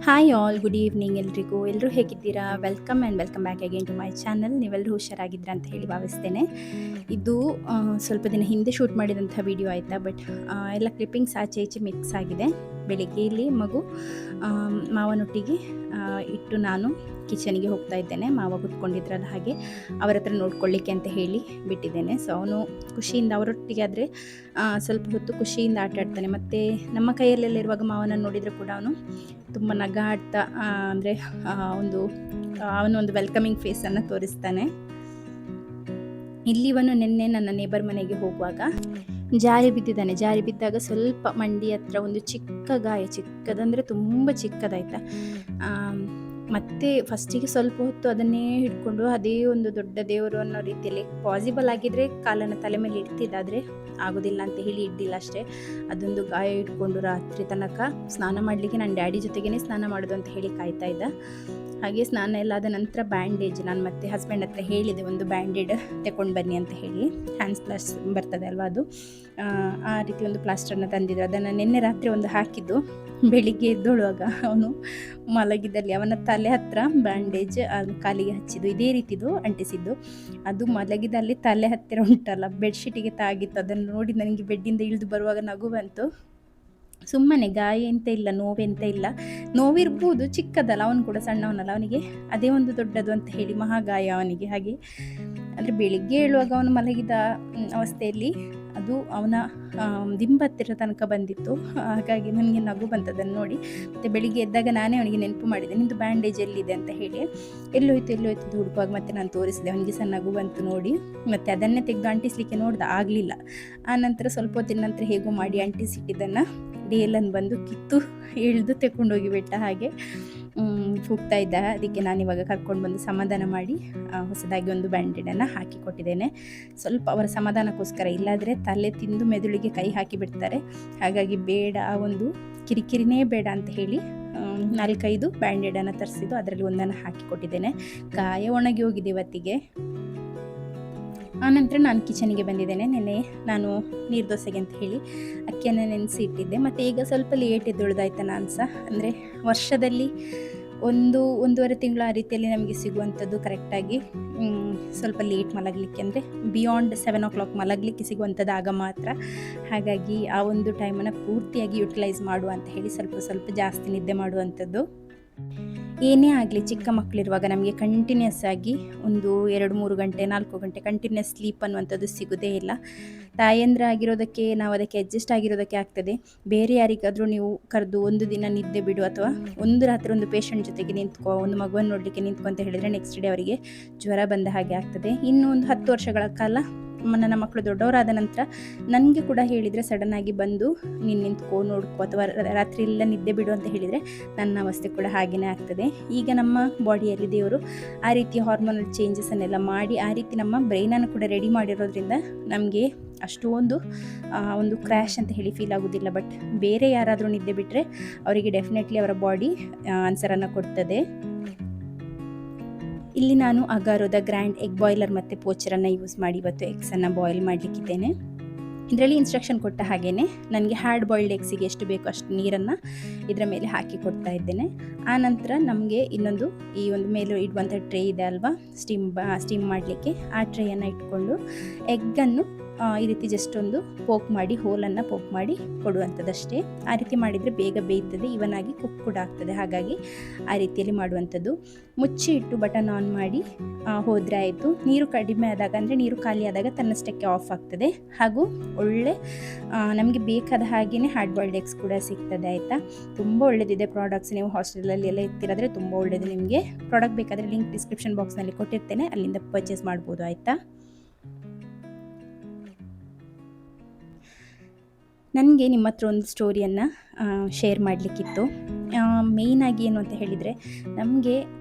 Hi all, good evening ಎಲ್ರಿಗೂ. ಎಲ್ಲರೂ ಹೇಗಿದ್ದೀರಾ? Welcome and welcome back again to my channel. ನೀವೆಲ್ಲರೂ ಹುಷಾರಾಗಿದ್ದೀರಾ ಅಂತ ಹೇಳಿ ಭಾವಿಸ್ತೇನೆ. ಇದು ಸ್ವಲ್ಪ ದಿನ ಹಿಂದೆ ಶೂಟ್ ಮಾಡಿದಂಥ ವಿಡಿಯೋ ಆಯಿತಾ, ಬಟ್ ಎಲ್ಲ ಕ್ಲಿಪ್ಪಿಂಗ್ಸ್ ಆಚೆ ಈಚೆ ಮಿಕ್ಸ್ ಆಗಿದೆ. ಬೆಳಿಗ್ಗೆ ಇಲ್ಲಿ ಮಗು ಮಾವನೊಟ್ಟಿಗೆ ಇಟ್ಟು ನಾನು ಕಿಚನಿಗೆ ಹೋಗ್ತಾ ಇದ್ದೇನೆ. ಮಾವ ಕೂತ್ಕೊಂಡಿದ್ರಲ್ಲ, ಹಾಗೆ ಅವರ ಹತ್ರ ನೋಡ್ಕೊಳ್ಳಿಕ್ಕೆ ಅಂತ ಹೇಳಿ ಬಿಟ್ಟಿದ್ದೇನೆ. ಸೊ ಅವನು ಖುಷಿಯಿಂದ ಅವರೊಟ್ಟಿಗೆ ಆದರೆ ಸ್ವಲ್ಪ ಹೊತ್ತು ಖುಷಿಯಿಂದ ಆಟ ಆಡ್ತಾನೆ. ಮತ್ತು ನಮ್ಮ ಕೈಯಲ್ಲೆಲ್ಲ ಇರುವಾಗ ಮಾವನನ್ನು ನೋಡಿದರೆ ಕೂಡ ಅವನು ತುಂಬ ನಗಾಡ್ತಾ ಅಂದರೆ ಅವನೊಂದು ವೆಲ್ಕಮಿಂಗ್ ಫೇಸನ್ನು ತೋರಿಸ್ತಾನೆ. ಇಲ್ಲಿ ಇವನು ನಿನ್ನೆ ನನ್ನ ನೇಬರ್ ಮನೆಗೆ ಹೋಗುವಾಗ ಜಾರಿ ಬಿದ್ದಿದ್ದಾನೆ. ಜಾರಿ ಬಿದ್ದಾಗ ಸ್ವಲ್ಪ ಮಂಡಿ ಹತ್ರ ಒಂದು ಚಿಕ್ಕ ಗಾಯ, ಚಿಕ್ಕದಂದರೆ ತುಂಬ ಚಿಕ್ಕದಾಯ್ತಾ. ಮತ್ತು ಫಸ್ಟಿಗೆ ಸ್ವಲ್ಪ ಹೊತ್ತು ಅದನ್ನೇ ಹಿಡ್ಕೊಂಡು ಅದೇ ಒಂದು ದೊಡ್ಡ ದೇವರು ಅನ್ನೋ ರೀತಿಯಲ್ಲಿ ಪಾಸಿಬಲ್ ಆಗಿದ್ದರೆ ಕಾಲನ್ನು ತಲೆ ಮೇಲೆ ಇಡ್ತಿದ್ದಾದರೆ ಆಗೋದಿಲ್ಲ ಅಂತ ಹೇಳಿ ಇಡ್ಡಿಲ್ಲ ಅಷ್ಟೇ. ಅದೊಂದು ಗಾಯ ಇಟ್ಕೊಂಡು ರಾತ್ರಿ ತನಕ ಸ್ನಾನ ಮಾಡಲಿಕ್ಕೆ ನನ್ನ ಡ್ಯಾಡಿ ಜೊತೆಗೇ ಸ್ನಾನ ಮಾಡೋದು ಅಂತ ಹೇಳಿ ಕಾಯ್ತಾ ಇದ್ದ. ಹಾಗೆ ಸ್ನಾನ ಎಲ್ಲ ಆದ ನಂತರ ಬ್ಯಾಂಡೇಜ್ ನಾನು ಮತ್ತೆ ಹಸ್ಬೆಂಡ್ ಹತ್ರ ಹೇಳಿದೆ, ಒಂದು ಬ್ಯಾಂಡೇಡ್ ತಗೊಂಡು ಬನ್ನಿ ಅಂತ ಹೇಳಿ. ಹ್ಯಾಂಡ್ಸ್ ಪ್ಲಾಸ್ ಬರ್ತದೆ ಅಲ್ವಾ, ಅದು ಆ ರೀತಿ ಒಂದು ಪ್ಲಾಸ್ಟರ್ನ ತಂದಿದ್ರು. ಅದನ್ನು ನಿನ್ನೆ ರಾತ್ರಿ ಒಂದು ಹಾಕಿದ್ದು. ಬೆಳಿಗ್ಗೆ ಎದ್ದೊಳುವಾಗ ಅವನು ಮಲಗಿದಲ್ಲಿ ಅವನ ತಲೆ ಹತ್ರ ಬ್ಯಾಂಡೇಜ್ ಕಾಲಿಗೆ ಹಚ್ಚಿದ್ದು, ಇದೇ ರೀತಿದು ಅಂಟಿಸಿದ್ದು. ಅದು ಮಲಗಿದಲ್ಲಿ ತಲೆ ಹತ್ತಿರ ಉಂಟಲ್ಲ, ಬೆಡ್ಶೀಟಿಗೆ ತಾಗಿತ್ತು. ಅದನ್ನು ನೋಡಿ ನನಗೆ ಬೆಡ್ಡಿಂದ ಇಳಿದು ಬರುವಾಗ ನಗು ಬಂತು. ಸುಮ್ಮನೆ ಗಾಯ ಎಂತ ಇಲ್ಲ, ನೋವೆಂತ ಇಲ್ಲ. ನೋವಿರ್ಬೋದು, ಚಿಕ್ಕದಲ್ಲ, ಅವನು ಕೂಡ ಸಣ್ಣವನಲ್ಲ, ಅವನಿಗೆ ಅದೇ ಒಂದು ದೊಡ್ಡದು ಅಂತ ಹೇಳಿ ಮಹಾಗಾಯ ಅವನಿಗೆ. ಹಾಗೆ ಅಂದರೆ ಬೆಳಿಗ್ಗೆ ಹೇಳುವಾಗ ಅವನು ಮಲಗಿದ ಅವಸ್ಥೆಯಲ್ಲಿ ಅದು ಅವನ ದಿಂಬತ್ತಿರ ತನಕ ಬಂದಿತ್ತು. ಹಾಗಾಗಿ ನನಗೆ ನಗು ಬಂತದನ್ನು ನೋಡಿ. ಮತ್ತು ಬೆಳಿಗ್ಗೆ ಎದ್ದಾಗ ನಾನೇ ಅವನಿಗೆ ನೆನಪು ಮಾಡಿದೆ, ನಿಂದು ಬ್ಯಾಂಡೇಜ್ ಎಲ್ಲಿದೆ ಅಂತ ಹೇಳಿ. ಎಲ್ಲೋಯ್ತು ಹುಡುಕುವಾಗ ಮತ್ತೆ ನಾನು ತೋರಿಸಿದೆ. ಅವನಿಗೆ ಸಹ ನಗು ಬಂತು ನೋಡಿ. ಮತ್ತು ಅದನ್ನೇ ತೆಗೆದು ಅಂಟಿಸಲಿಕ್ಕೆ ನೋಡ್ದೆ, ಆಗಲಿಲ್ಲ. ಆ ನಂತರ ಸ್ವಲ್ಪ ಹೊತ್ತಿನ ನಂತರ ಹೇಗೋ ಮಾಡಿ ಅಂಟಿಸಿಟ್ಟಿದ್ದನ್ನು ಡೇಲನ್ನು ಬಂದು ಕಿತ್ತು ಎಳೆದು ತೆಕೊಂಡೋಗಿ ಬಿಟ್ಟ. ಹಾಗೆ ಹೋಗ್ತಾ ಇದ್ದ. ಅದಕ್ಕೆ ನಾನಿವಾಗ ಕರ್ಕೊಂಡು ಬಂದು ಸಮಾಧಾನ ಮಾಡಿ ಹೊಸದಾಗಿ ಒಂದು ಬ್ಯಾಂಡೇಡನ್ನು ಹಾಕಿ ಕೊಟ್ಟಿದ್ದೇನೆ. ಸ್ವಲ್ಪ ಅವರ ಸಮಾಧಾನಕ್ಕೋಸ್ಕರ, ಇಲ್ಲಾದರೆ ತಲೆ ತಿಂದು ಮೆದುಳಿಗೆ ಕೈ ಹಾಕಿ ಬಿಡ್ತಾರೆ. ಹಾಗಾಗಿ ಬೇಡ, ಆ ಒಂದು ಕಿರಿಕಿರಿನೇ ಬೇಡ ಅಂತ ಹೇಳಿ 4-5 ಬ್ಯಾಂಡೇಡನ್ನು ತರಿಸಿದ್ದು, ಅದರಲ್ಲಿ ಒಂದನ್ನು ಹಾಕಿ ಕೊಟ್ಟಿದ್ದೇನೆ. ಗಾಯ ಒಣಗಿ ಹೋಗಿದೆ ಇವತ್ತಿಗೆ. ಆನಂತರ ನಾನು ಕಿಚನಿಗೆ ಬಂದಿದ್ದೇನೆ. ನೆನ್ನೆ ನಾನು ನೀರು ದೋಸೆಗೆ ಅಂತ ಹೇಳಿ ಅಕ್ಕಿಯನ್ನು ನೆನೆಸಿ ಇಟ್ಟಿದ್ದೆ. ಮತ್ತು ಈಗ ಸ್ವಲ್ಪ ಲೇಟ್ ಎದ್ದೊಳ್ದಾಯ್ತಾ ನಾನು ಸಹ. ಅಂದರೆ ವರ್ಷದಲ್ಲಿ 1-1.5 ತಿಂಗಳು ಆ ರೀತಿಯಲ್ಲಿ ನಮಗೆ ಸಿಗುವಂಥದ್ದು ಕರೆಕ್ಟಾಗಿ ಸ್ವಲ್ಪ ಲೇಟ್ ಮಲಗಲಿಕ್ಕೆ, ಅಂದರೆ ಬಿಯಾಂಡ್ 7 o'clock ಮಲಗಲಿಕ್ಕೆ ಸಿಗುವಂಥದ್ದು ಆಗ ಮಾತ್ರ. ಹಾಗಾಗಿ ಆ ಒಂದು ಟೈಮನ್ನು ಪೂರ್ತಿಯಾಗಿ ಯುಟಿಲೈಸ್ ಮಾಡುವ ಅಂತ ಹೇಳಿ ಸ್ವಲ್ಪ ಜಾಸ್ತಿ ನಿದ್ದೆ ಮಾಡುವಂಥದ್ದು. ಏನೇ ಆಗಲಿ, ಚಿಕ್ಕ ಮಕ್ಕಳಿರುವಾಗ ನಮಗೆ ಕಂಟಿನ್ಯೂಸ್ ಆಗಿ 2-3 ಗಂಟೆ 4 ಗಂಟೆ ಕಂಟಿನ್ಯೂಸ್ ಸ್ಲೀಪ್ ಅನ್ನುವಂಥದ್ದು ಸಿಗೋದೇ ಇಲ್ಲ. ತಾಯಂದ್ರ ಆಗಿರೋದಕ್ಕೆ ನಾವು ಅದಕ್ಕೆ ಅಡ್ಜಸ್ಟ್ ಆಗಿರೋದಕ್ಕೆ ಆಗ್ತದೆ. ಬೇರೆ ಯಾರಿಗಾದರೂ ನೀವು ಕರೆದು ಒಂದು ದಿನ ನಿದ್ದೆ ಬಿಡು ಅಥವಾ ಒಂದು ರಾತ್ರಿ ಒಂದು ಪೇಷಂಟ್ ಜೊತೆಗೆ ನಿಂತ್ಕೋ, ಒಂದು ಮಗುವನ್ನು ನೋಡಲಿಕ್ಕೆ ನಿಂತ್ಕೊ ಅಂತ ಹೇಳಿದರೆ ನೆಕ್ಸ್ಟ್ ಡೇ ಅವರಿಗೆ ಜ್ವರ ಬಂದ ಹಾಗೆ ಆಗ್ತದೆ. ಇನ್ನು ಒಂದು 10 ವರ್ಷಗಳ ಕಾಲ ನನ್ನ ಮಕ್ಕಳು ದೊಡ್ಡವರಾದ ನಂತರ ನನಗೆ ಕೂಡ ಹೇಳಿದರೆ ಸಡನ್ನಾಗಿ ಬಂದು ನೀನು ನಿಂತ್ಕೋ, ನೋಡ್ಕೋ ಅಥವಾ ರಾತ್ರಿ ಎಲ್ಲ ನಿದ್ದೆ ಬಿಡು ಅಂತ ಹೇಳಿದರೆ ನನ್ನ ಅವಸ್ಥೆ ಕೂಡ ಹಾಗೆಯೇ ಆಗ್ತದೆ. ಈಗ ನಮ್ಮ ಬಾಡಿಯಲ್ಲಿ ದೇವರು ಆ ರೀತಿ ಹಾರ್ಮೋನಲ್ ಚೇಂಜಸನ್ನೆಲ್ಲ ಮಾಡಿ ಆ ರೀತಿ ನಮ್ಮ ಬ್ರೈನನ್ನು ಕೂಡ ರೆಡಿ ಮಾಡಿರೋದ್ರಿಂದ ನಮಗೆ ಅಷ್ಟೊಂದು ಒಂದು ಕ್ರ್ಯಾಶ್ ಅಂತ ಹೇಳಿ ಫೀಲ್ ಆಗೋದಿಲ್ಲ. ಬಟ್ ಬೇರೆ ಯಾರಾದರೂ ನಿದ್ದೆ ಬಿಟ್ಟರೆ ಅವರಿಗೆ ಡೆಫಿನೆಟ್ಲಿ ಅವರ ಬಾಡಿ ಆನ್ಸರನ್ನು ಕೊಡ್ತದೆ. ಇಲ್ಲಿ ನಾನು ಅಗಾರೋದ ಗ್ರ್ಯಾಂಡ್ ಎಗ್ ಬಾಯ್ಲರ್ ಮತ್ತು ಪೋಚರನ್ನು ಯೂಸ್ ಮಾಡಿ ಇವತ್ತು ಎಗ್ಸನ್ನು ಬಾಯ್ಲ್ ಮಾಡಲಿಕ್ಕಿದ್ದೇನೆ. ಇದರಲ್ಲಿ ಇನ್ಸ್ಟ್ರಕ್ಷನ್ ಕೊಟ್ಟ ಹಾಗೇ ನನಗೆ ಹಾರ್ಡ್ ಬಾಯ್ಲ್ಡ್ ಎಗ್ಸಿಗೆ ಎಷ್ಟು ಬೇಕೋ ಅಷ್ಟು ನೀರನ್ನು ಇದರ ಮೇಲೆ ಹಾಕಿ ಕೊಡ್ತಾ ಇದ್ದೇನೆ. ಆನಂತರ ನಮಗೆ ಇನ್ನೊಂದು ಈ ಒಂದು ಮೇಲೆ ಇಡುವಂಥ ಟ್ರೇ ಇದೆ ಅಲ್ವಾ, ಸ್ಟೀಮ್ ಮಾಡಲಿಕ್ಕೆ. ಆ ಟ್ರೇಯನ್ನು ಇಟ್ಕೊಂಡು ಎಗ್ಗನ್ನು ಈ ರೀತಿ ಜಸ್ಟ್ ಒಂದು ಹೋಲನ್ನು ಪೋಕ್ ಮಾಡಿ ಕೊಡುವಂಥದ್ದಷ್ಟೇ. ಆ ರೀತಿ ಮಾಡಿದರೆ ಬೇಗ ಬೇಯ್ತದೆ, ಇವನಾಗಿ ಕುಕ್ ಕೂಡ ಆಗ್ತದೆ. ಹಾಗಾಗಿ ಆ ರೀತಿಯಲ್ಲಿ ಮಾಡುವಂಥದ್ದು. ಮುಚ್ಚಿ ಇಟ್ಟು ಬಟನ್ ಆನ್ ಮಾಡಿ ಹೋದರೆ ಆಯಿತು. ನೀರು ಕಡಿಮೆ ಆದಾಗ, ಅಂದರೆ ನೀರು ಖಾಲಿ ಆದಾಗ ತನ್ನಷ್ಟಕ್ಕೆ ಆಫ್ ಆಗ್ತದೆ. ಹಾಗೂ ಒಳ್ಳೆ ನಮಗೆ ಬೇಕಾದ ಹಾಗೆಯೇ ಹಾರ್ಡ್ ಬಾಯ್ಲ್ಡ್ ಎಗ್ಸ್ ಕೂಡ ಸಿಗ್ತದೆ ಆಯಿತಾ. ತುಂಬ ಒಳ್ಳೆಯದಿದೆ ಪ್ರಾಡಕ್ಟ್ಸ್. ನೀವು ಹಾಸ್ಟೆಲಲ್ಲಿ ಎಲ್ಲ ಇರ್ತಿರಾದರೆ ತುಂಬ ಒಳ್ಳೆಯದು. ನಿಮಗೆ ಪ್ರಾಡಕ್ಟ್ ಬೇಕಾದರೆ ಲಿಂಕ್ ಡಿಸ್ಕ್ರಿಪ್ಷನ್ ಬಾಕ್ಸ್ನಲ್ಲಿ ಕೊಟ್ಟಿರ್ತೇನೆ, ಅಲ್ಲಿಂದ ಪರ್ಚೇಸ್ ಮಾಡ್ಬೋದು ಆಯಿತಾ. ನನಗೆ ನಿಮ್ಮ ಹತ್ರ ಒಂದು ಸ್ಟೋರಿಯನ್ನು ಶೇರ್ ಮಾಡಲಿಕ್ಕಿತ್ತು. ಮೇಯ್ನಾಗಿ ಏನು ಅಂತ ಹೇಳಿದರೆ, ನಮಗೆ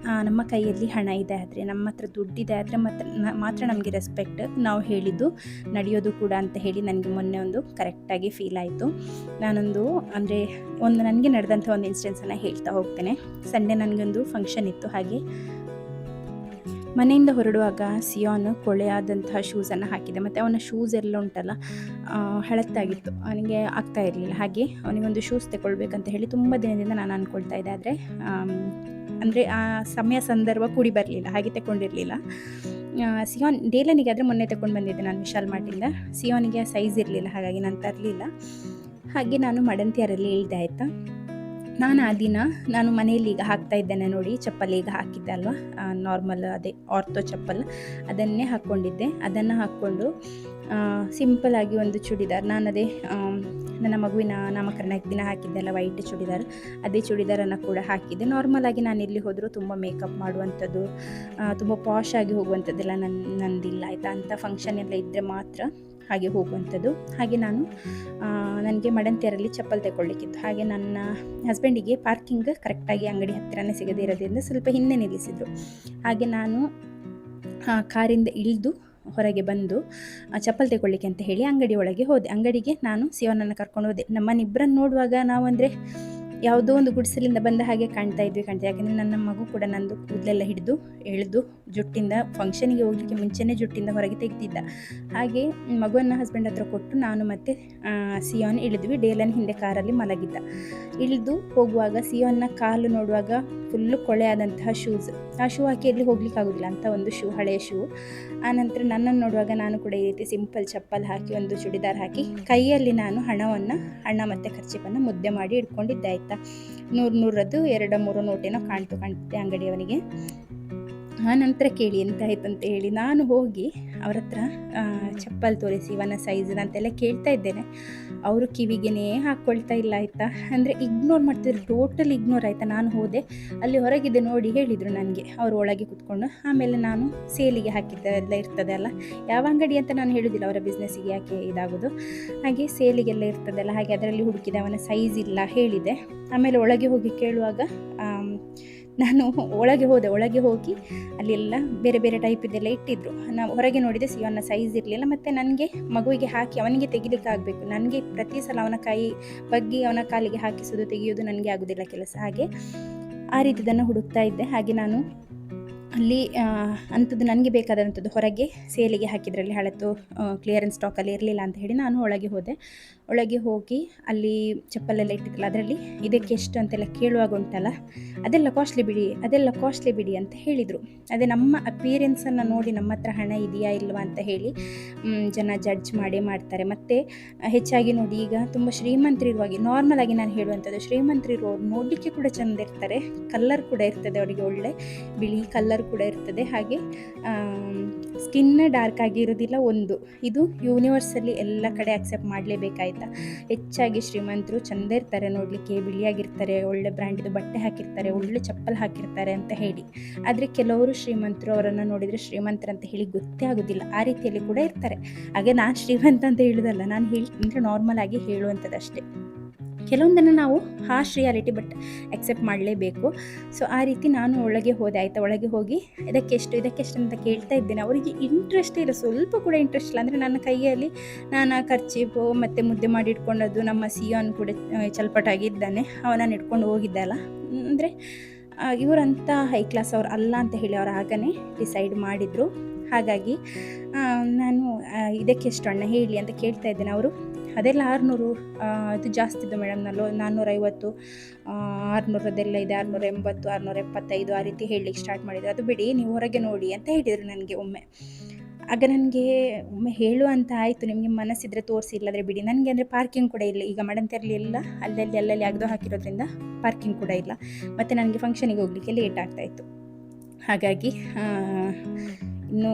ನಮ್ಮ ಕೈಯಲ್ಲಿ ಹಣ ಇದೆ ಆದರೆ, ನಮ್ಮ ಹತ್ರ ದುಡ್ಡಿದೆ ಆದರೆ ಮಾತ್ರ ನಮಗೆ ರೆಸ್ಪೆಕ್ಟ್, ನಾವು ಹೇಳಿದ್ದು ನಡೆಯೋದು ಕೂಡ ಅಂತ ಹೇಳಿ ನನಗೆ ಮೊನ್ನೆ ಒಂದು ಕರೆಕ್ಟಾಗಿ ಫೀಲ್ ಆಯಿತು. ಅಂದರೆ ನನಗೆ ನಡೆದಂಥ ಒಂದು ಇನ್ಸಿಡೆನ್ಸನ್ನು ಹೇಳ್ತಾ ಹೋಗ್ತೇನೆ. ಸಂಡೇ ನನಗೊಂದು ಫಂಕ್ಷನ್ ಇತ್ತು. ಹಾಗೆ ಮನೆಯಿಂದ ಹೊರಡುವಾಗ ಸಿಯೋನ್ ಕೊಳೆಯಾದಂತಹ ಶೂಸನ್ನು ಹಾಕಿದ್ದೆ, ಮತ್ತು ಅವನ ಶೂಸ್ ಎಲ್ಲ ಉಂಟಲ್ಲ ಹಳತ್ತಾಗಿತ್ತು, ಅವನಿಗೆ ಆಗ್ತಾ ಇರಲಿಲ್ಲ. ಹಾಗೆ ಅವನಿಗೊಂದು ಶೂಸ್ ತಗೊಳ್ಬೇಕಂತ ಹೇಳಿ ತುಂಬ ದಿನದಿಂದ ನಾನು ಅಂದ್ಕೊಳ್ತಾ ಇದ್ದೆ. ಆದರೆ ಅಂದರೆ ಆ ಸಮಯ ಸಂದರ್ಭ ಕೂಡಿ ಬರಲಿಲ್ಲ, ಹಾಗೆ ತಗೊಂಡಿರಲಿಲ್ಲ. ಸಿಯೋನ್ ಡೇಲನಿಗೆ ಆದರೆ ಮೊನ್ನೆ ತಗೊಂಡು ಬಂದಿದ್ದೆ ನಾನು ವಿಶಾಲ್ ಮಾರ್ಟಿಂದ. ಸಿಯೋನಿಗೆ ಆ ಸೈಜ್ ಇರಲಿಲ್ಲ, ಹಾಗಾಗಿ ನಾನು ತರಲಿಲ್ಲ. ಹಾಗೆ ನಾನು ಮಡಂತಿಯರಲ್ಲಿ ಇಳಿದೆ ಆಯಿತಾ. ನಾನು ಆ ದಿನ ಮನೆಯಲ್ಲಿ ಈಗ ಹಾಕ್ತಾ ಇದ್ದೇನೆ ನೋಡಿ, ಚಪ್ಪಲ್ ಈಗ ಹಾಕಿದ್ದೆ ಅಲ್ವಾ, ನಾರ್ಮಲ್ ಅದೇ ಆರ್ಥೋ ಚಪ್ಪಲ್, ಅದನ್ನೇ ಹಾಕ್ಕೊಂಡಿದ್ದೆ. ಅದನ್ನು ಹಾಕ್ಕೊಂಡು ಸಿಂಪಲಾಗಿ ಒಂದು ಚೂಡಿದಾರ್, ನಾನು ಅದೇ ನನ್ನ ಮಗುವಿನ ನಾಮಕರಣಕ್ಕೆ ದಿನ ಹಾಕಿದ್ದೆಲ್ಲ ವೈಟ್ ಚೂಡಿದಾರ್, ಅದೇ ಚೂಡಿದಾರನ್ನು ಕೂಡ ಹಾಕಿದ್ದೆ. ನಾರ್ಮಲಾಗಿ ನಾನು ಎಲ್ಲಿ ಹೋದರೂ ತುಂಬ ಮೇಕಪ್ ಮಾಡುವಂಥದ್ದು, ತುಂಬ ಪಾಶ್ ಆಗಿ ಹೋಗುವಂಥದ್ದೆಲ್ಲ ನಂದಿಲ್ಲ ಆಯಿತಾ. ಅಂಥ ಫಂಕ್ಷನ್ ಎಲ್ಲ ಇದ್ದರೆ ಮಾತ್ರ ಹಾಗೆ ಹೋಗುವಂಥದ್ದು. ಹಾಗೆ ನನಗೆ ಮಡಂತಿಯರಲ್ಲಿ ಚಪ್ಪಲ್ ತಗೊಳ್ಳಿಕ್ಕಿತ್ತು. ಹಾಗೆ ನನ್ನ ಹಸ್ಬೆಂಡಿಗೆ ಪಾರ್ಕಿಂಗ್ ಕರೆಕ್ಟಾಗಿ ಅಂಗಡಿ ಹತ್ತಿರನೇ ಸಿಗದೇ ಇರೋದ್ರಿಂದ ಸ್ವಲ್ಪ ಹಿಂದೆ ನಿಲ್ಲಿಸಿದರು. ಹಾಗೆ ನಾನು ಕಾರಿಂದ ಇಳಿದು ಹೊರಗೆ ಬಂದು ಚಪ್ಪಲ್ ತಗೊಳ್ಳಿಕ್ಕೆ ಅಂತ ಹೇಳಿ ಅಂಗಡಿ ಒಳಗೆ ಹೋದೆ. ಅಂಗಡಿಗೆ ನಾನು ಸಿಯೋನನ್ನು ಕರ್ಕೊಂಡು ಹೋದೆ. ನಮ್ಮನ್ನಿಬ್ಬರನ್ನು ನೋಡುವಾಗ ನಾವು ಅಂದರೆ ಯಾವುದೋ ಒಂದು ಗುಡಿಸಲಿಂದ ಬಂದ ಹಾಗೆ ಕಾಣ್ತಾ ಇದ್ವಿ. ಯಾಕೆಂದರೆ ನನ್ನ ಮಗು ಕೂಡ ನಂದು ಕೂದಲೆಲ್ಲ ಎಳೆದು ಜುಟ್ಟಿಂದ ಫಂಕ್ಷನಿಗೆ ಹೋಗಲಿಕ್ಕೆ ಮುಂಚೆನೇ ಜುಟ್ಟಿಂದ ಹೊರಗೆ ತೆಗೆದಿದ್ದ. ಹಾಗೆ ಮಗುವನ್ನು ಹಸ್ಬೆಂಡ್ ಹತ್ರ ಕೊಟ್ಟು ನಾನು ಮತ್ತು ಸಿಯೋನ್ ಇಳಿದ್ವಿ. ಡೇಲನ್ ಹಿಂದೆ ಕಾರಲ್ಲಿ ಮಲಗಿದ್ದ. ಇಳಿದು ಹೋಗುವಾಗ ಸಿಯೋನ್ನ ಕಾಲು ನೋಡುವಾಗ ಫುಲ್ಲು ಕೊಳೆಯಾದಂತಹ ಶೂಸ್, ಆ ಶೂ ಹಾಕಿ ಎಲ್ಲಿ ಹೋಗ್ಲಿಕ್ಕೆ ಆಗೋದಿಲ್ಲ ಅಂತ ಒಂದು ಶೂ, ಹಳೆಯ ಶೂ. ಆನಂತರ ನನ್ನನ್ನು ನೋಡುವಾಗ ನಾನು ಕೂಡ ಈ ರೀತಿ ಸಿಂಪಲ್ ಚಪ್ಪಲ್ ಹಾಕಿ ಒಂದು ಚೂಡಿದಾರ್ ಹಾಕಿ ಕೈಯಲ್ಲಿ ನಾನು ಹಣ ಮತ್ತು ಖರ್ಚಿಪನ್ನು ಮುದ್ದೆ ಮಾಡಿ ಇಟ್ಕೊಂಡಿದ್ದೆ ಆಯಿತಾ. 100 2-3 ನೋಟೇನೋ ಕಾಣ್ತಿದ್ದೆ ಅಂಗಡಿಯವನಿಗೆ. ಆ ನಂತರ ಕೇಳಿ ಎಂತ ಆಯ್ತು ಅಂತ ಹೇಳಿ ನಾನು ಹೋಗಿ ಅವ್ರ ಹತ್ರ ಚಪ್ಪಲ್ ತೋರಿಸಿ ಇವನ ಸೈಜ್ ಅಂತೆಲ್ಲ ಕೇಳ್ತಾ ಇದ್ದೇನೆ. ಅವರು ಕಿವಿಗೆನೇ ಹಾಕ್ಕೊಳ್ತಾ ಇಲ್ಲ ಆಯಿತಾ. ಅಂದರೆ ಇಗ್ನೋರ್ ಮಾಡ್ತಿದ್ರು, ಟೋಟಲ್ ಇಗ್ನೋರ್ ಆಯಿತಾ. ನಾನು ಹೋದೆ, ಅಲ್ಲಿ ಹೊರಗಿದೆ ನೋಡಿ ಹೇಳಿದರು ನನಗೆ, ಅವರು ಒಳಗೆ ಕೂತ್ಕೊಂಡು. ಆಮೇಲೆ ನಾನು ಸೇಲಿಗೆ ಹಾಕಿದ್ದೆಲ್ಲ ಇರ್ತದೆ ಅಲ್ಲ, ಯಾವ ಅಂಗಡಿ ಅಂತ ನಾನು ಹೇಳೋದಿಲ್ಲ, ಅವರ ಬಿಸ್ನೆಸ್ಸಿಗೆ ಯಾಕೆ ಇದಾಗೋದು. ಹಾಗೆ ಸೇಲಿಗೆಲ್ಲ ಇರ್ತದಲ್ಲ, ಹಾಗೆ ಅದರಲ್ಲಿ ಹುಡುಕಿದೆ, ಅವನ ಸೈಜ್ ಇಲ್ಲ ಹೇಳಿದೆ. ಆಮೇಲೆ ಒಳಗೆ ಹೋಗಿ ಕೇಳುವಾಗ ನಾನು ಒಳಗೆ ಹೋಗಿ ಅಲ್ಲೆಲ್ಲ ಬೇರೆ ಬೇರೆ ಟೈಪಿದ್ದೆಲ್ಲ ಇಟ್ಟಿದ್ರು. ನಾವು ಹೊರಗೆ ನೋಡಿದೆ, ಸಿಯೋನ್ನ ಸೈಜ್ ಇರಲಿಲ್ಲ. ಮತ್ತು ನನಗೆ ಮಗುವಿಗೆ ಹಾಕಿ ಅವನಿಗೆ ತೆಗಿಲಿಕ್ಕೆ ಆಗಬೇಕು. ನನಗೆ ಪ್ರತಿ ಸಲ ಅವನ ಕೈ ಬಗ್ಗಿ ಅವನ ಕಾಲಿಗೆ ಹಾಕಿಸೋದು ತೆಗೆಯೋದು ನನಗೆ ಆಗೋದಿಲ್ಲ ಕೆಲಸ. ಹಾಗೆ ಆ ರೀತಿದನ್ನು ಹುಡುಕ್ತಾ ಇದ್ದೆ. ಹಾಗೆ ನಾನು ಅಲ್ಲಿ ಅಂಥದ್ದು ನನಗೆ ಬೇಕಾದಂಥದ್ದು ಹೊರಗೆ ಸೇಲಿಗೆ ಹಾಕಿದ್ರಲ್ಲಿ ಹಳತ್ತು ಕ್ಲಿಯರೆನ್ಸ್ ಸ್ಟಾಕಲ್ಲಿ ಇರಲಿಲ್ಲ ಅಂತ ಹೇಳಿ ನಾನು ಒಳಗೆ ಹೋಗಿ ಅಲ್ಲಿ ಚಪ್ಪಲೆಲ್ಲ ಇಟ್ಟಿದ್ರಲ್ಲ, ಅದರಲ್ಲಿ ಇದಕ್ಕೆ ಎಷ್ಟು ಅಂತೆಲ್ಲ ಕೇಳುವಾಗ ಉಂಟಲ್ಲ, ಅದೆಲ್ಲ ಕಾಸ್ಟ್ಲಿ ಬಿಡಿ ಅಂತ ಹೇಳಿದರು. ಅದೇ ನಮ್ಮ ಅಪಿಯರೆನ್ಸನ್ನು ನೋಡಿ ನಮ್ಮ ಹತ್ರ ಹಣ ಇದೆಯಾ ಇಲ್ವಾ ಅಂತ ಹೇಳಿ ಜನ ಜಡ್ಜ್ ಮಾಡ್ತಾರೆ. ಮತ್ತು ಹೆಚ್ಚಾಗಿ ನೋಡಿ, ಈಗ ತುಂಬ ಶ್ರೀಮಂತರಿರುವಾಗಿ, ನಾರ್ಮಲಾಗಿ ನಾನು ಹೇಳುವಂಥದ್ದು, ಶ್ರೀಮಂತರಿರುವವರು ನೋಡಲಿಕ್ಕೆ ಕೂಡ ಚೆಂದ ಇರ್ತಾರೆ, ಕಲ್ಲರ್ ಕೂಡ ಇರ್ತದೆ ಅವರಿಗೆ, ಒಳ್ಳೆ ಬಿಳಿ ಕಲ್ಲರ್ ಕೂಡ ಇರ್ತದೆ. ಹಾಗೆ ಸ್ಕಿನ್ ಡಾರ್ಕ್ ಆಗಿರೋದಿಲ್ಲ. ಇದು ಯೂನಿವರ್ಸಲ್ಲಿ ಎಲ್ಲ ಕಡೆ ಅಕ್ಸೆಪ್ಟ್ ಮಾಡಲೇಬೇಕಾಯ್ತಾ. ಹೆಚ್ಚಾಗಿ ಶ್ರೀಮಂತರು ಚೆಂದ ಇರ್ತಾರೆ ನೋಡಲಿಕ್ಕೆ, ಬಿಳಿಯಾಗಿರ್ತಾರೆ, ಒಳ್ಳೆ ಬ್ರ್ಯಾಂಡಿದು ಬಟ್ಟೆ ಹಾಕಿರ್ತಾರೆ, ಒಳ್ಳೆ ಚಪ್ಪಲ್ ಹಾಕಿರ್ತಾರೆ ಅಂತ ಹೇಳಿ. ಆದರೆ ಕೆಲವರು ಶ್ರೀಮಂತರು, ಅವರನ್ನು ನೋಡಿದರೆ ಶ್ರೀಮಂತರಂತ ಹೇಳಿ ಗೊತ್ತೇ ಆಗೋದಿಲ್ಲ, ಆ ರೀತಿಯಲ್ಲಿ ಕೂಡ ಇರ್ತಾರೆ. ಹಾಗೆ ನಾನು ಶ್ರೀಮಂತ ಅಂತ ಹೇಳೋದಲ್ಲ, ನಾನು ಅಂದರೆ ನಾರ್ಮಲ್ ಆಗಿ ಹೇಳುವಂಥದ್ದು ಅಷ್ಟೇ. ಕೆಲವೊಂದನ್ನು ನಾವು ಹಾರ್ಶ್ ರಿಯಾಲಿಟಿ ಬಟ್ ಎಕ್ಸೆಪ್ಟ್ ಮಾಡಲೇಬೇಕು. ಸೊ ಆ ರೀತಿ ನಾನು ಒಳಗೆ ಹೋದೆ ಆಯಿತಾ. ಒಳಗೆ ಹೋಗಿ ಇದಕ್ಕೆಷ್ಟು ಅಂತ ಕೇಳ್ತಾ ಇದ್ದೇನೆ. ಅವರಿಗೆ ಇಂಟ್ರೆಸ್ಟೇ ಇಲ್ಲ, ಸ್ವಲ್ಪ ಕೂಡ ಇಂಟ್ರೆಸ್ಟ್ ಇಲ್ಲ. ಅಂದರೆ ನನ್ನ ಕೈಯಲ್ಲಿ ನಾನು ಕರ್ಚೀಫು ಮತ್ತು ಮುದ್ದೆ ಮಾಡಿ ಇಟ್ಕೊಂಡದ್ದು, ನಮ್ಮ ಸಿಯೋನ್ ಕೂಡ ಚಲ್ಪಟಾಗಿದ್ದಾನೆ, ಅವನನ್ನು ಇಟ್ಕೊಂಡು ಹೋಗಿದ್ದೆ ಅಲ್ಲ. ಅಂದರೆ ಇವರಂಥ ಹೈ ಕ್ಲಾಸ್ ಅವ್ರು ಅಲ್ಲ ಅಂತ ಹೇಳಿ ಅವರು ಆಗನೇ ಡಿಸೈಡ್ ಮಾಡಿದರು. ಹಾಗಾಗಿ ನಾನು ಇದಕ್ಕೆಷ್ಟು ಅಣ್ಣ ಹೇಳಿ ಅಂತ ಕೇಳ್ತಾ ಇದ್ದೇನೆ. ಅವರು ಅದೆಲ್ಲ 600, ಅದು ಜಾಸ್ತಿ ಇದ್ದು ಮೇಡಮ್, 450, 600 ಅದೆಲ್ಲ ಇದೆ, 680, 675 ಆ ರೀತಿ ಹೇಳಲಿಕ್ಕೆ ಸ್ಟಾರ್ಟ್ ಮಾಡಿದರು. ಅದು ಬಿಡಿ, ನೀವು ಹೊರಗೆ ನೋಡಿ ಅಂತ ಹೇಳಿದರು ನನಗೆ ಒಮ್ಮೆ. ಆಗ ನನಗೆ ಒಮ್ಮೆ ಹೇಳುವಂತ ಆಯಿತು, ನಿಮಗೆ ಮನಸ್ಸಿದ್ರೆ ತೋರಿಸಿ, ಇಲ್ಲದ್ರೆ ಬಿಡಿ. ನನಗೆ ಅಂದರೆ ಪಾರ್ಕಿಂಗ್ ಕೂಡ ಇಲ್ಲ, ಈಗ ಮಡಂತಿಯಲ್ಲಿ ಎಲ್ಲ ಅಲ್ಲಲ್ಲಿ ಅಗ್ದು ಹಾಕಿರೋದ್ರಿಂದ ಪಾರ್ಕಿಂಗ್ ಕೂಡ ಇಲ್ಲ. ಮತ್ತು ನನಗೆ ಫಂಕ್ಷನಿಗೆ ಹೋಗಲಿಕ್ಕೆ ಲೇಟ್ ಆಗ್ತಾಯಿತ್ತು. ಹಾಗಾಗಿ ಇನ್ನು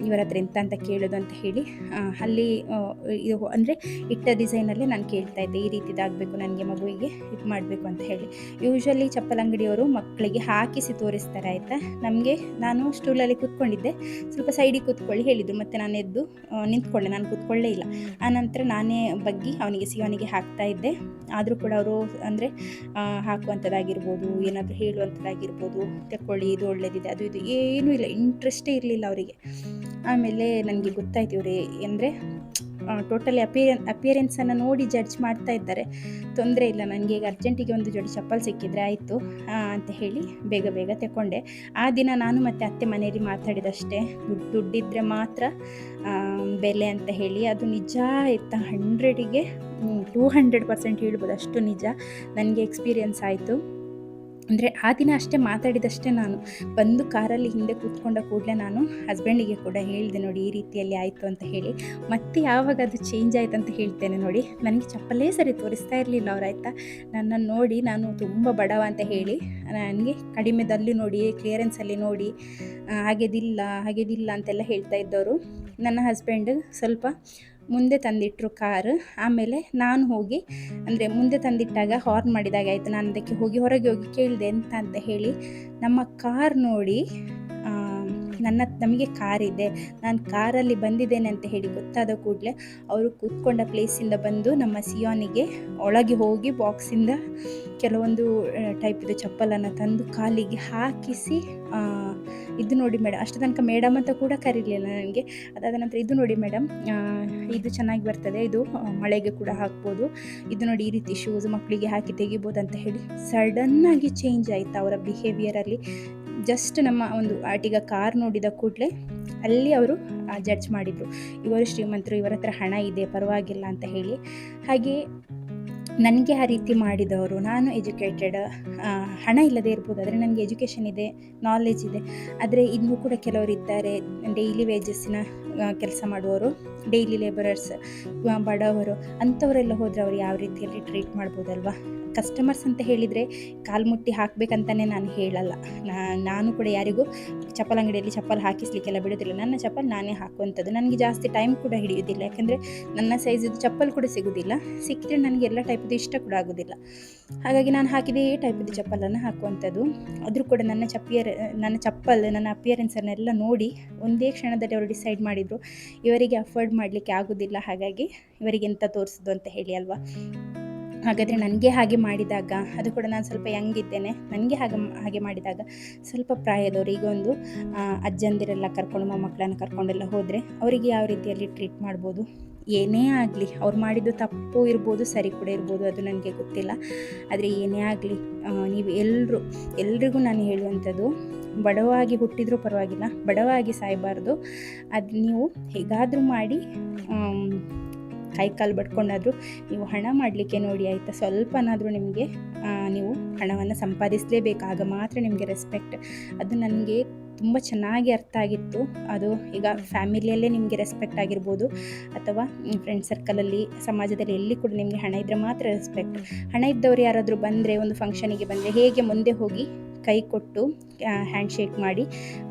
ಇವರ ಹತ್ರ ಎಂತ ಅಂತ ಕೇಳೋದು ಅಂತ ಹೇಳಿ ಅಲ್ಲಿ ಇದು ಅಂದರೆ ಇಟ್ಟ ಡಿಸೈನಲ್ಲೇ ನಾನು ಕೇಳ್ತಾ ಇದ್ದೆ, ಈ ರೀತಿದಾಗಬೇಕು ನನಗೆ, ಮಗುವಿಗೆ ಇದು ಮಾಡಬೇಕು ಅಂತ ಹೇಳಿ. ಯೂಶ್ವಲಿ ಚಪ್ಪಲ್ ಅಂಗಡಿಯವರು ಮಕ್ಕಳಿಗೆ ಹಾಕಿಸಿ ತೋರಿಸ್ತಾರೆ ಆಯಿತಾ. ನಾನು ಸ್ಟೂಲಲ್ಲಿ ಕೂತ್ಕೊಂಡಿದ್ದೆ, ಸ್ವಲ್ಪ ಸೈಡಿಗೆ ಕೂತ್ಕೊಳ್ಳಿ ಹೇಳಿದರು. ಮತ್ತು ನಾನು ಎದ್ದು ನಿಂತ್ಕೊಂಡೆ, ನಾನು ಕೂತ್ಕೊಳ್ಳೇ ಇಲ್ಲ. ಆನಂತರ ನಾನೇ ಬಗ್ಗಿ ಸಿಯೋನಿಗೆ ಹಾಕ್ತಾ ಇದ್ದೆ. ಆದರೂ ಕೂಡ ಅವರು ಅಂದರೆ ಹಾಕುವಂಥದ್ದಾಗಿರ್ಬೋದು, ಏನಾದರೂ ಹೇಳುವಂಥದ್ದಾಗಿರ್ಬೋದು, ತಗೊಳ್ಳಿ ಇದು ಒಳ್ಳೆಯದಿದೆ, ಅದು ಇದು ಏನೂ ಇಲ್ಲ, ಇಂಟ್ರೆಸ್ಟೇ ಇರಲಿಲ್ಲ ಅವರಿಗೆ. ಆಮೇಲೆ ನನಗೆ ಗೊತ್ತಾಯ್ತು ಇವರೇ ಅಂದರೆ ಟೋಟಲಿ ಅಪಿಯರೆನ್ಸನ್ನು ನೋಡಿ ಜಡ್ಜ್ ಮಾಡ್ತಾ ಇದ್ದಾರೆ. ತೊಂದರೆ ಇಲ್ಲ, ನನಗೆ ಈಗ ಅರ್ಜೆಂಟಿಗೆ ಒಂದು ಜೋಡಿ ಚಪ್ಪಲ್ ಸಿಕ್ಕಿದರೆ ಆಯಿತು ಅಂತ ಹೇಳಿ ಬೇಗ ಬೇಗ ತಗೊಂಡೆ. ಆ ದಿನ ನಾನು ಮತ್ತು ಅತ್ತೆ ಮನೆಯಲ್ಲಿ ಮಾತಾಡಿದಷ್ಟೇ, ದುಡ್ಡಿದ್ದರೆ ಮಾತ್ರ ಬೆಲೆ ಅಂತ ಹೇಳಿ. ಅದು ನಿಜ ಆಯಿತಾ, 100ಗೆ 200% ಹೇಳ್ಬೋದು, ಅಷ್ಟು ನಿಜ. ನನಗೆ ಎಕ್ಸ್ಪೀರಿಯನ್ಸ್ ಆಯಿತು. ಅಂದರೆ ಆ ದಿನ ಅಷ್ಟೇ ಮಾತಾಡಿದಷ್ಟೇ. ನಾನು ಬಂದು ಕಾರಲ್ಲಿ ಹಿಂದೆ ಕೂತ್ಕೊಂಡ ಕೂಡಲೇ ನಾನು ಹಸ್ಬೆಂಡಿಗೆ ಕೂಡ ಹೇಳಿದೆ, ನೋಡಿ ಈ ರೀತಿಯಲ್ಲಿ ಆಯಿತು ಅಂತ ಹೇಳಿ. ಮತ್ತೆ ಯಾವಾಗ ಅದು ಚೇಂಜ್ ಆಯಿತು ಅಂತ ಹೇಳ್ತೇನೆ ನೋಡಿ. ನನಗೆ ಚಪ್ಪಲೇ ಸರಿ ತೋರಿಸ್ತಾ ಇರಲಿಲ್ಲ ಅವ್ರು, ಆಯಿತಾ. ನನ್ನನ್ನು ನೋಡಿ ನಾನು ತುಂಬ ಬಡವ ಅಂತ ಹೇಳಿ ನನಗೆ ಕಡಿಮೆದಲ್ಲಿ ನೋಡಿ, ಕ್ಲಿಯರೆನ್ಸಲ್ಲಿ ನೋಡಿ ಹಾಗೆದಿಲ್ಲ ಅಂತೆಲ್ಲ ಹೇಳ್ತಾ ಇದ್ದವರು. ನನ್ನ ಹಸ್ಬೆಂಡ್ ಸ್ವಲ್ಪ ಮುಂದೆ ತಂದಿಟ್ಟರು ಕಾರು. ಆಮೇಲೆ ನಾನು ಹೋಗಿ, ಅಂದರೆ ಮುಂದೆ ತಂದಿಟ್ಟಾಗ ಹಾರ್ನ್ ಮಾಡಿದಾಗ ಆಯಿತು, ನಾನು ಅದಕ್ಕೆ ಹೊರಗೆ ಹೋಗಿ ಕೇಳಿದೆ ಎಂತ ಅಂತ ಹೇಳಿ. ನಮ್ಮ ಕಾರ್ ನೋಡಿ ನಮಗೆ ಕಾರಿದೆ, ನಾನು ಕಾರಲ್ಲಿ ಬಂದಿದ್ದೇನೆ ಅಂತ ಹೇಳಿ ಗೊತ್ತಾದ ಕೂಡಲೇ ಅವರು ಕೂತ್ಕೊಂಡ ಪ್ಲೇಸಿಂದ ಬಂದು ನಮ್ಮ ಸಿಯೋನಿಗೆ ಒಳಗೆ ಹೋಗಿ ಬಾಕ್ಸಿಂದ ಕೆಲವೊಂದು ಟೈಪಿದು ಚಪ್ಪಲನ್ನು ತಂದು ಕಾಲಿಗೆ ಹಾಕಿಸಿ, ಇದು ನೋಡಿ ಮೇಡಮ್, ಅಷ್ಟು ತನಕ ಮೇಡಮ್ ಅಂತ ಕೂಡ ಕರೀಲಿಲ್ಲ ನನಗೆ. ಅದಾದ ನಂತರ ಇದು ನೋಡಿ ಮೇಡಮ್, ಇದು ಚೆನ್ನಾಗಿ ಬರ್ತದೆ, ಇದು ಮಳೆಗೆ ಕೂಡ ಹಾಕ್ಬೋದು, ಇದು ನೋಡಿ ಈ ರೀತಿ ಶೂಸ್ ಮಕ್ಕಳಿಗೆ ಹಾಕಿ ತೆಗಿಬೋದು ಅಂತ ಹೇಳಿ ಸಡನ್ನಾಗಿ ಚೇಂಜ್ ಆಯಿತು ಅವರ ಬಿಹೇವಿಯರಲ್ಲಿ. ಜಸ್ಟ್ ನಮ್ಮ ಒಂದು ಆಟಿಗ ಕಾರ್ ನೋಡಿದ ಕೂಡಲೇ ಅಲ್ಲಿ ಅವರು ಜಡ್ಜ್ ಮಾಡಿದರು, ಇವರು ಶ್ರೀಮಂತರು, ಇವರ ಹತ್ರ ಹಣ ಇದೆ, ಪರವಾಗಿಲ್ಲ ಅಂತ ಹೇಳಿ. ಹಾಗೆ ನನಗೆ ಆ ರೀತಿ ಮಾಡಿದವರು, ನಾನು ಎಜುಕೇಟೆಡ್, ಹಣ ಇಲ್ಲದೆ ಇರ್ಬೋದು, ಆದರೆ ನನಗೆ ಎಜುಕೇಷನ್ ಇದೆ, ನಾಲೆಜ್ ಇದೆ. ಆದರೆ ಇನ್ನೂ ಕೂಡ ಕೆಲವರು ಇದ್ದಾರೆ ಡೈಲಿ ವೇಜಸ್ಸಿನ ಕೆಲಸ ಮಾಡುವವರು, ಡೈಲಿ ಲೇಬರರ್ಸ್, ಬಡವರು, ಅಂಥವರೆಲ್ಲ ಹೋದರೆ ಅವರು ಯಾವ ರೀತಿಯಲ್ಲಿ ಟ್ರೀಟ್ ಮಾಡ್ಬೋದಲ್ವ. ಕಸ್ಟಮರ್ಸ್ ಅಂತ ಹೇಳಿದರೆ ಕಾಲ್ಮುಟ್ಟಿ ಹಾಕಬೇಕಂತಲೇ ನಾನು ಹೇಳಲ್ಲ. ನಾನು ಕೂಡ ಯಾರಿಗೂ ಚಪ್ಪಲ್ ಅಂಗಡಿಯಲ್ಲಿ ಚಪ್ಪಲ್ ಹಾಕಿಸ್ಲಿಕ್ಕೆಲ್ಲ ಬಿಡೋದಿಲ್ಲ. ನನ್ನ ಚಪ್ಪಲ್ ನಾನೇ ಹಾಕುವಂಥದ್ದು. ನನಗೆ ಜಾಸ್ತಿ ಟೈಮ್ ಕೂಡ ಹಿಡಿಯೋದಿಲ್ಲ, ಯಾಕೆಂದರೆ ನನ್ನ ಸೈಜಿದು ಚಪ್ಪಲ್ ಕೂಡ ಸಿಗೋದಿಲ್ಲ. ಸಿಕ್ಕಿದ್ರೆ ನನಗೆ ಎಲ್ಲ ಟೈಪಿದು ಇಷ್ಟ ಕೂಡ ಆಗೋದಿಲ್ಲ. ಹಾಗಾಗಿ ನಾನು ಹಾಕಿದೇ ಟೈಪಿದು ಚಪ್ಪಲನ್ನು ಹಾಕುವಂಥದ್ದು. ಆದರೂ ಕೂಡ ನನ್ನ ಚಪ್ಪಲ್, ನನ್ನ ಅಪಿಯರೆನ್ಸನ್ನೆಲ್ಲ ನೋಡಿ ಒಂದೇ ಕ್ಷಣದಲ್ಲಿ ಅವರು ಡಿಸೈಡ್ ಮಾಡಿದರು, ಇವರಿಗೆ ಅಫೋರ್ಡ್ ಮಾಡಲಿಕ್ಕೆ ಆಗೋದಿಲ್ಲ, ಹಾಗಾಗಿ ಇವರಿಗೆ ಎಂತ ತೋರಿಸೋದು ಅಂತ ಹೇಳಿ ಅಲ್ವಾ. ಹಾಗಾದರೆ ನನಗೆ ಹಾಗೆ ಮಾಡಿದಾಗ, ಅದು ಕೂಡ ನಾನು ಸ್ವಲ್ಪ ಯಂಗಿದ್ದೇನೆ, ನನಗೆ ಹಾಗೆ ಮಾಡಿದಾಗ ಸ್ವಲ್ಪ ಪ್ರಾಯದವರು, ಈಗ ಒಂದು ಅಜ್ಜಂದಿರೆಲ್ಲ ಕರ್ಕೊಂಡು ಮೊಮ್ಮಕ್ಕಳನ್ನು ಕರ್ಕೊಂಡೆಲ್ಲ ಹೋದರೆ ಅವರಿಗೆ ಯಾವ ರೀತಿಯಲ್ಲಿ ಟ್ರೀಟ್ ಮಾಡ್ಬೋದು. ಏನೇ ಆಗಲಿ, ಅವ್ರು ಮಾಡಿದ್ದು ತಪ್ಪು ಇರ್ಬೋದು, ಸರಿ ಕೂಡ ಇರ್ಬೋದು, ಅದು ನನಗೆ ಗೊತ್ತಿಲ್ಲ. ಆದರೆ ಏನೇ ಆಗಲಿ, ನೀವು ಎಲ್ರಿಗೂ ನಾನು ಹೇಳುವಂಥದ್ದು, ಬಡವಾಗಿ ಹುಟ್ಟಿದ್ರೂ ಪರವಾಗಿಲ್ಲ, ಬಡವಾಗಿ ಸಾಯಬಾರ್ದು. ಅದು ನೀವು ಹೇಗಾದರೂ ಮಾಡಿ ಕೈಕಾಲು ಬಡ್ಕೊಂಡಾದರೂ ನೀವು ಹಣ ಮಾಡಲಿಕ್ಕೆ ನೋಡಿ, ಆಯಿತಾ. ಸ್ವಲ್ಪನಾದರೂ ನಿಮಗೆ ನೀವು ಹಣವನ್ನು ಸಂಪಾದಿಸಲೇಬೇಕು, ಆಗ ಮಾತ್ರ ನಿಮಗೆ ರೆಸ್ಪೆಕ್ಟ್. ಅದು ನನಗೆ ತುಂಬ ಚೆನ್ನಾಗಿ ಅರ್ಥ ಆಗಿತ್ತು. ಅದು ಈಗ ಫ್ಯಾಮಿಲಿಯಲ್ಲೇ ನಿಮಗೆ ರೆಸ್ಪೆಕ್ಟ್ ಆಗಿರ್ಬೋದು, ಅಥವಾ ಫ್ರೆಂಡ್ ಸರ್ಕಲಲ್ಲಿ, ಸಮಾಜದಲ್ಲಿ, ಎಲ್ಲಿ ಕೂಡ ನಿಮಗೆ ಹಣ ಇದ್ದರೆ ಮಾತ್ರ ರೆಸ್ಪೆಕ್ಟ್. ಹಣ ಇದ್ದವರು ಯಾರಾದರೂ ಬಂದರೆ, ಒಂದು ಫಂಕ್ಷನಿಗೆ ಬಂದರೆ ಹೇಗೆ ಮುಂದೆ ಹೋಗಿ ಕೈ ಕೊಟ್ಟು ಹ್ಯಾಂಡ್ ಶೇಕ್ ಮಾಡಿ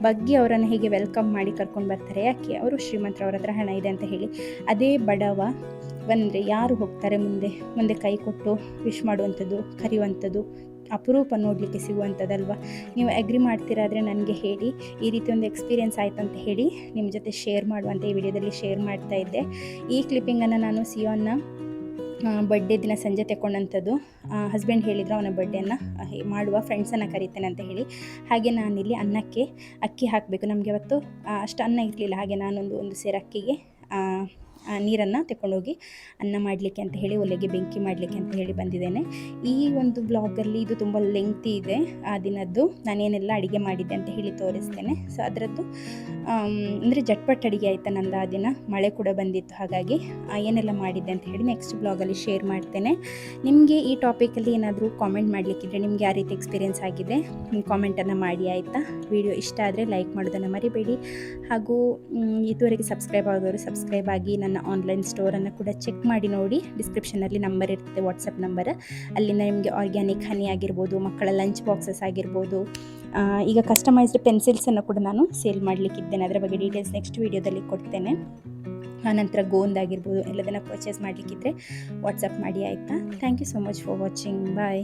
ಬಗ್ಗಿ ಅವರನ್ನು ಹೇಗೆ ವೆಲ್ಕಮ್ ಮಾಡಿ ಕರ್ಕೊಂಡು ಬರ್ತಾರೆ, ಯಾಕೆ ಅವರು ಶ್ರೀಮಂತರು, ಅವ್ರ ಹತ್ರ ಹಣ ಇದೆ ಅಂತ ಹೇಳಿ. ಅದೇ ಬಡವ ಬಂದರೆ ಯಾರು ಹೋಗ್ತಾರೆ ಮುಂದೆ ಕೈ ಕೊಟ್ಟು ವಿಶ್ ಮಾಡುವಂಥದ್ದು, ಕರೆಯುವಂಥದ್ದು ಅಪರೂಪ ನೋಡಲಿಕ್ಕೆ ಸಿಗುವಂಥದ್ದಲ್ವ. ನೀವು ಅಗ್ರಿ ಮಾಡ್ತೀರಾದರೆ ನನಗೆ ಹೇಳಿ. ಈ ರೀತಿ ಒಂದು ಎಕ್ಸ್ಪೀರಿಯೆನ್ಸ್ ಆಯಿತು ಅಂತ ಹೇಳಿ ನಿಮ್ಮ ಜೊತೆ ಶೇರ್ ಮಾಡುವಂಥ ಈ ವಿಡಿಯೋದಲ್ಲಿ ಶೇರ್ ಮಾಡ್ತಾ ಇದ್ದೆ. ಈ ಕ್ಲಿಪ್ಪಿಂಗನ್ನು ನಾನು ಸಿಯೋನ್ನ ಬರ್ಡೇ ದಿನ ಸಂಜೆ ತಗೊಂಡಂಥದ್ದು. ಹಸ್ಬೆಂಡ್ ಹೇಳಿದ್ರು ಅವನ ಬರ್ಡೇನ ಮಾಡುವ, ಫ್ರೆಂಡ್ಸನ್ನು ಕರೀತೇನೆ ಅಂತ ಹೇಳಿ. ಹಾಗೆ ನಾನಿಲ್ಲಿ ಅನ್ನಕ್ಕೆ ಅಕ್ಕಿ ಹಾಕಬೇಕು, ನಮಗೆ ಅವತ್ತು ಅಷ್ಟು ಅನ್ನ ಇರಲಿಲ್ಲ. ಹಾಗೆ ನಾನೊಂದು ಸೇರು ಅಕ್ಕಿಗೆ ನೀರನ್ನು ತಗೊಂಡೋಗಿ ಅನ್ನ ಮಾಡಲಿಕ್ಕೆ ಅಂತ ಹೇಳಿ, ಒಲೆಗೆ ಬೆಂಕಿ ಮಾಡಲಿಕ್ಕೆ ಅಂತ ಹೇಳಿ ಬಂದಿದ್ದೇನೆ. ಈ ಒಂದು ಬ್ಲಾಗಲ್ಲಿ ಇದು ತುಂಬ ಲೆಂಗ್ತಿ ಇದೆ, ಆ ದಿನದ್ದು ನಾನೇನೆಲ್ಲ ಅಡುಗೆ ಮಾಡಿದ್ದೆ ಅಂತ ಹೇಳಿ ತೋರಿಸ್ತೇನೆ. ಸೊ ಅದರದ್ದು ಅಂದರೆ ಜಟ್ಪಟ್ ಅಡುಗೆ ಆಯಿತಾ ನಂದು ಆ ದಿನ. ಮಳೆ ಕೂಡ ಬಂದಿತ್ತು, ಹಾಗಾಗಿ ಏನೆಲ್ಲ ಮಾಡಿದ್ದೆ ಅಂತ ಹೇಳಿ ನೆಕ್ಸ್ಟ್ ಬ್ಲಾಗಲ್ಲಿ ಶೇರ್ ಮಾಡ್ತೇನೆ. ನಿಮಗೆ ಈ ಟಾಪಿಕಲ್ಲಿ ಏನಾದರೂ ಕಾಮೆಂಟ್ ಮಾಡಲಿಕ್ಕಿದ್ರೆ, ನಿಮಗೆ ಯಾವ ರೀತಿ ಎಕ್ಸ್ಪೀರಿಯೆನ್ಸ್ ಆಗಿದೆ ಕಾಮೆಂಟನ್ನು ಮಾಡಿ, ಆಯಿತಾ. ವಿಡಿಯೋ ಇಷ್ಟ ಆದರೆ ಲೈಕ್ ಮಾಡೋದನ್ನು ಮರಿಬೇಡಿ. ಹಾಗೂ ಇದುವರೆಗೆ ಸಬ್ಸ್ಕ್ರೈಬ್ ಆಗೋರು ಸಬ್ಸ್ಕ್ರೈಬ್ ಆಗಿ, ನನ್ನ ಆನ್ಲೈನ್ ಸ್ಟೋರನ್ನು ಕೂಡ ಚೆಕ್ ಮಾಡಿ ನೋಡಿ. ಡಿಸ್ಕ್ರಿಪ್ಷನಲ್ಲಿ ನಂಬರ್ ಇರ್ತದೆ, ವಾಟ್ಸಪ್ ನಂಬರ್. ಅಲ್ಲಿಂದ ನಿಮಗೆ ಆರ್ಗ್ಯಾನಿಕ್ ಹನಿ ಆಗಿರ್ಬೋದು, ಮಕ್ಕಳ ಲಂಚ್ ಬಾಕ್ಸಸ್ ಆಗಿರ್ಬೋದು, ಈಗ ಕಸ್ಟಮೈಸ್ಡ್ ಪೆನ್ಸಿಲ್ಸನ್ನು ಕೂಡ ನಾನು ಸೇಲ್ ಮಾಡಲಿಕ್ಕಿದ್ದೇನೆ. ಅದರ ಬಗ್ಗೆ ಡೀಟೇಲ್ಸ್ ನೆಕ್ಸ್ಟ್ ವೀಡಿಯೋದಲ್ಲಿ ಕೊಡ್ತೇನೆ. ಆನಂತರ ಗೋಂದ್ ಆಗಿರ್ಬೋದು ಎಲ್ಲದನ್ನು ಪರ್ಚೇಸ್ ಮಾಡಲಿಕ್ಕಿದ್ರೆ ವಾಟ್ಸಪ್ ಮಾಡಿ, ಆಯಿತಾ. Thank you so much for watching. Bye.